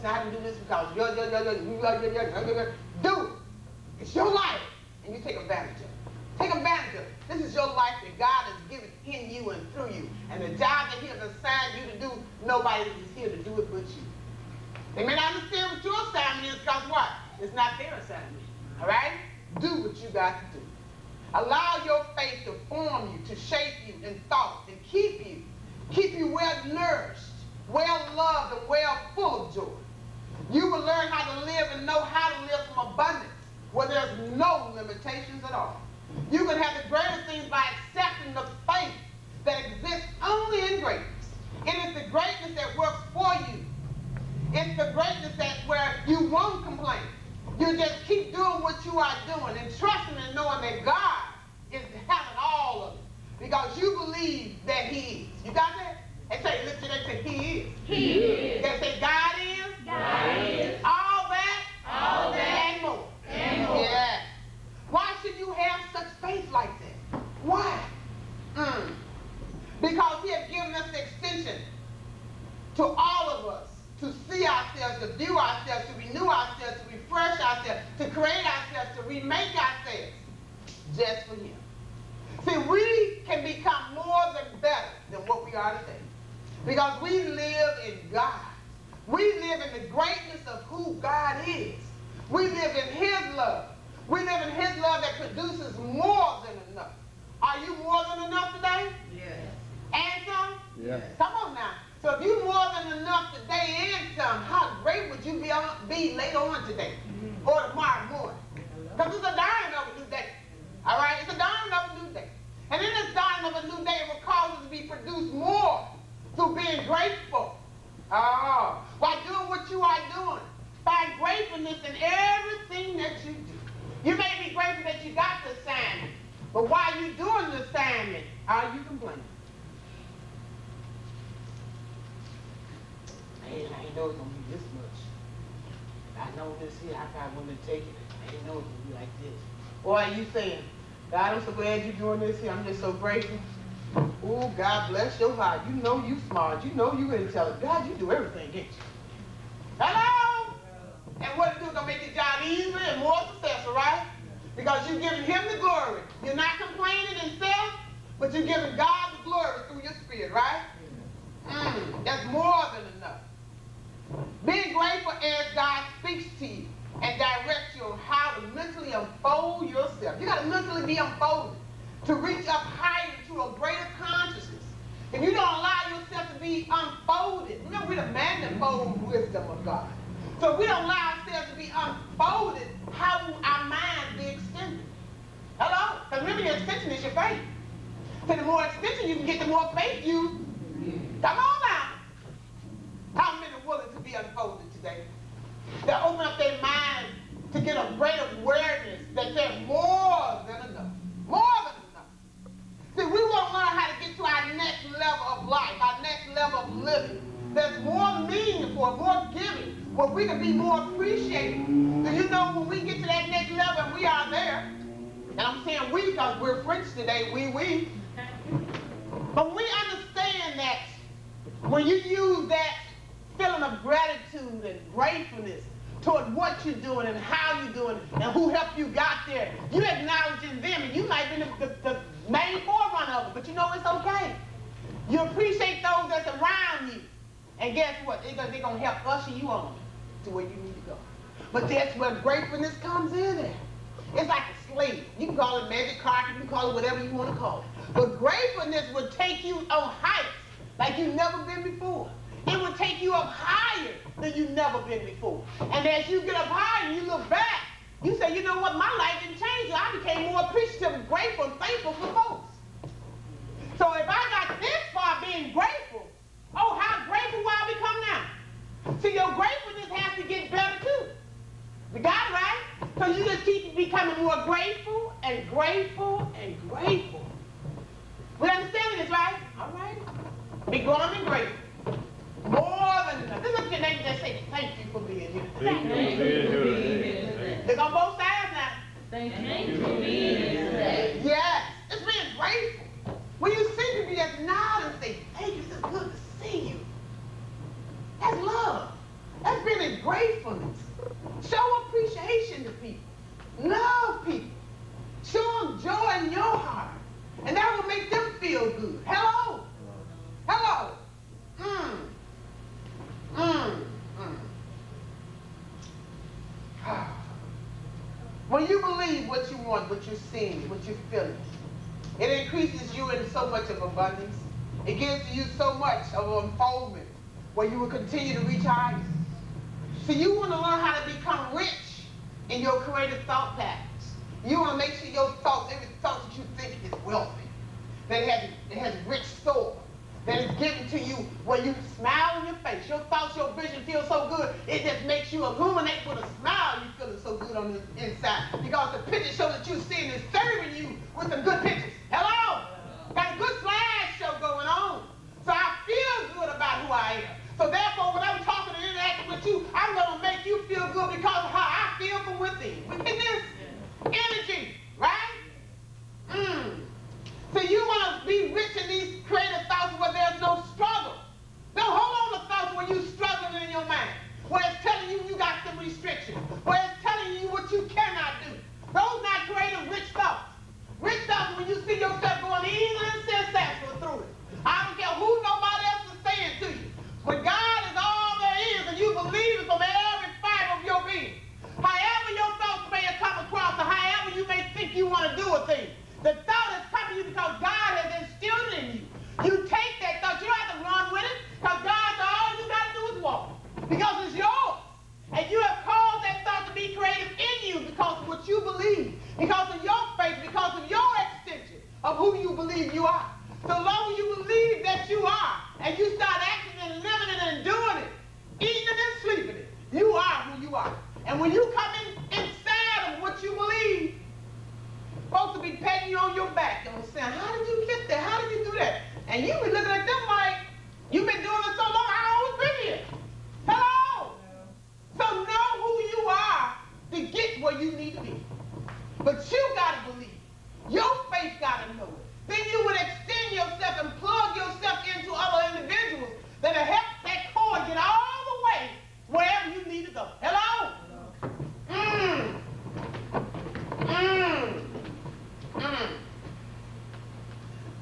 I can do this because do it. It's your life, and you take advantage of it. Take advantage of it. This is your life that God has given in you and through you. And the job that He has assigned you to do, nobody is here to do it but you. They may not understand what your assignment is because what? It's not their assignment. All right? Do what you got to do. Allow your faith to form you, to shape you in thought, and keep you well nourished, well loved, and well full of joy. You will learn how to live and know how to live from abundance, where there's no limitations at all. You can have the greatest things by accepting the faith that exists only in greatness. It is the greatness that works for you. It's the greatness that where you won't complain. You just keep doing what you are doing and trusting and knowing that God is having all of it because you believe that He is. You got that? And say, listen, they say He is. He is. They say God is. God is. All that. All that. And more. And more. Yeah. Why should you have such faith like that? Why? Because He has given us the extension to all of us to see ourselves, to view ourselves, to renew ourselves, to refresh ourselves, to create ourselves, to remake ourselves, just for Him. See, we can become more than better than what we are today because we live in God. We live in the greatness of who God is. We live in His love. We live in His love that produces more than enough. Are you more than enough today? Yes. And some? Yes. Come on now. So if you're more than enough today and some, how great would you be later on today or tomorrow morning? Because it's a dawning of a new day. All right? It's a dawning of a new day. And in this dawning of a new day, it will cause us to be produced more through being grateful. Oh, by doing what you are doing. Find gratefulness in everything that you do. You may be grateful that you got the assignment, but while you're doing the assignment, are you complaining? Man, I didn't know it was going to be this much. I know this here, I probably wouldn't have taken it. I didn't know it was going to be like this. Or are you saying, God, I'm so glad you're doing this here. I'm just so grateful. Oh, God bless your heart. You know you smart. You know you intelligent. God, you do everything, can't you? Hello? And what it do, it's going to make your job easier and more successful, right? Because you're giving Him the glory. You're not complaining in self, but you're giving God the glory through your spirit, right? That's more than enough. Being grateful as God speaks to you and directs you on how to mentally unfold yourself. You got to mentally be unfolded to reach up higher to a greater consciousness. If you don't allow yourself to be unfolded, remember we're the manifold wisdom of God. So if we don't allow ourselves to be unfolded, how will our mind be extended? Hello? Because remember your extension is your faith. So the more extension you can get, the more faith you. Come on now. How many are willing to be unfolded today? They open up their mind to get a greater awareness that they're more than enough. More than enough. See, we want to learn how to get to our next level of life, our next level of living. That's more meaningful, more giving, where we can be more appreciated. So you know when we get to that next level and we are there, and I'm saying we because we're French today, we. But we understand that when you use that feeling of gratitude and gratefulness toward what you're doing and how you're doing and who helped you got there, you acknowledging them, and you might be the main forerunner of it, but you know it's okay. You appreciate those that's around you, and guess what? They're going to help usher you on to where you need to go. But that's where gratefulness comes in at. It's like a slave. You can call it magic carpet, you can call it whatever you want to call it. But gratefulness will take you on heights like you've never been before. It will take you up higher than you've never been before. And as you get up higher and you look back, you say, you know what, my life didn't change. I became more appreciative, grateful, and thankful for folks. So if I got this far being grateful, oh, how grateful will I become now? See, your gratefulness has to get better too. You got it right? So you just keep becoming more grateful and grateful and grateful. We understand this, right? All right. Be growing and grateful. More than enough. This is your neighbor just say, thank you for being here. Thank you for being here. Look on both sides now. Thank you for being here. Yes. It's being grateful. When you see people, you just nod and say, thank you. It's good to see you. That's love. That's really gratefulness. Show appreciation to people. Love people. Show them joy in your heart. And that will make them feel good. Hello? Hello? When you believe what you want, what you're seeing, what you're feeling, it increases you in so much of abundance. It gives you so much of unfoldment where you will continue to reach heights. So you want to learn how to become rich in your creative thought patterns. You want to make sure your thoughts, every thought that you think is wealthy, that it has rich store, that is given to you where you smile on your face. Your thoughts, your vision feels so good, it just makes you illuminate with a smile. You feeling so good on the inside because the picture show that you're seeing is serving you with some good pictures. Hello? Got a good slideshow going on. So I feel good about who I am. So therefore, when I'm talking and interacting with you, I'm going to make you feel good because of how I feel from within. We get this? Energy, right? So you want to be rich in these creative thoughts where there's no struggle. Don't hold on to thoughts where you're struggling in your mind, where it's telling you you got some restrictions, where it's telling you what you cannot do. Those not creative, rich thoughts. Rich thoughts when you see yourself going easily and successful through it. I don't care who nobody else is saying to you. When God is all there is and you believe it from every fiber of your being. However your thoughts may have come across or however you may think you want to do a thing. The thought is coming to you because God has instilled it in you. You take that thought. You don't have to run with it because God said all you got to do is walk. Because it's yours. And you have caused that thought to be creative in you because of what you believe. Because of your faith. Because of your extension of who you believe you are. So long as you believe that you are and you start acting and living it and doing it, eating it and sleeping it, you are who you are. And when you come inside of what you believe, folks will be patting you on your back and saying, how did you get there? How did you do that? And you be looking at them like, you've been doing it so long, I always been here. Hello? So know who you are to get where you need to be. But you got to believe. Your faith got to know it. Then you would extend yourself and plug yourself into other individuals that will help that cord get all the way wherever you need to go. Hello?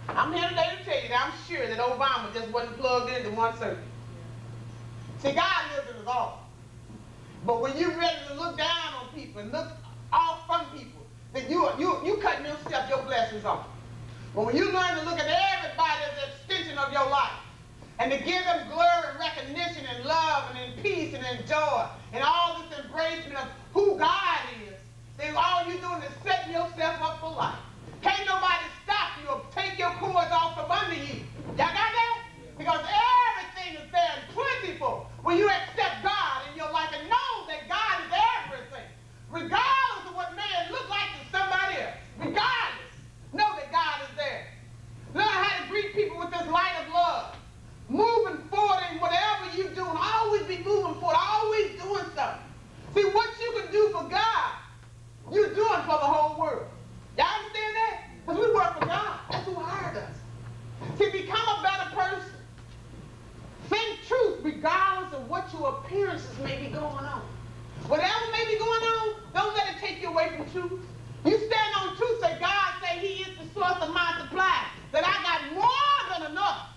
I'm here today to tell you that I'm sure that Obama just wasn't plugged into one circuit. See, God lives in us all. But when you're ready to look down on people and look off from people, then you cutting yourself your blessings off. But when you learn to look at everybody as an extension of your life and to give them glory and recognition and love and in peace and in joy and all this embracement of who God is, then all you're doing is setting yourself up for life. Can't nobody stop you or take your cords off from under you. Y'all got that? Because everything is there and plentiful when you accept God in your life and know that God is everything. Regardless of what man look like to somebody else. Regardless. Know that God is there. Learn how to greet people with this light of love. Moving forward in whatever you're doing. Always be moving forward. Always doing something. See, what you can do for God, you're doing for the whole world. Y'all understand that? Because we work for God. That's who hired us. See, become a better person. Think truth regardless of what your appearances may be going on. Whatever may be going on, don't let it take you away from truth. You stand on truth, say God say he is the source of my supply, that I got more than enough.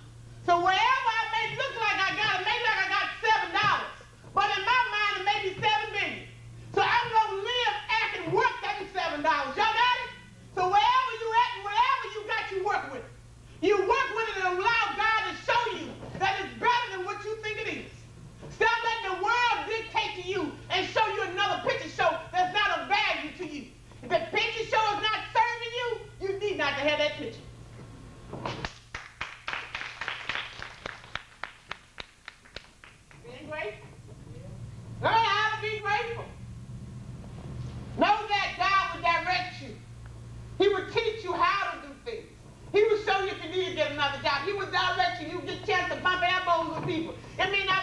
So wherever I may look like I got it, maybe like I got $7, but in my mind it may be $7 million. So I'm going to live, act, and work that $7. Y'all got it? So wherever you at and whatever you got, you work with it. You work with it and allow God to show you that it's better than what you think it is. Stop letting the world dictate to you and show you another picture show that's not of value to you. If the picture show is not serving you, you need not to have that picture. Being grateful. Learn how to be grateful. Know that God will direct you. He will teach you how to do things. He will show you if you need to get another job. He will direct you. You get a chance to bump elbows with people. It may not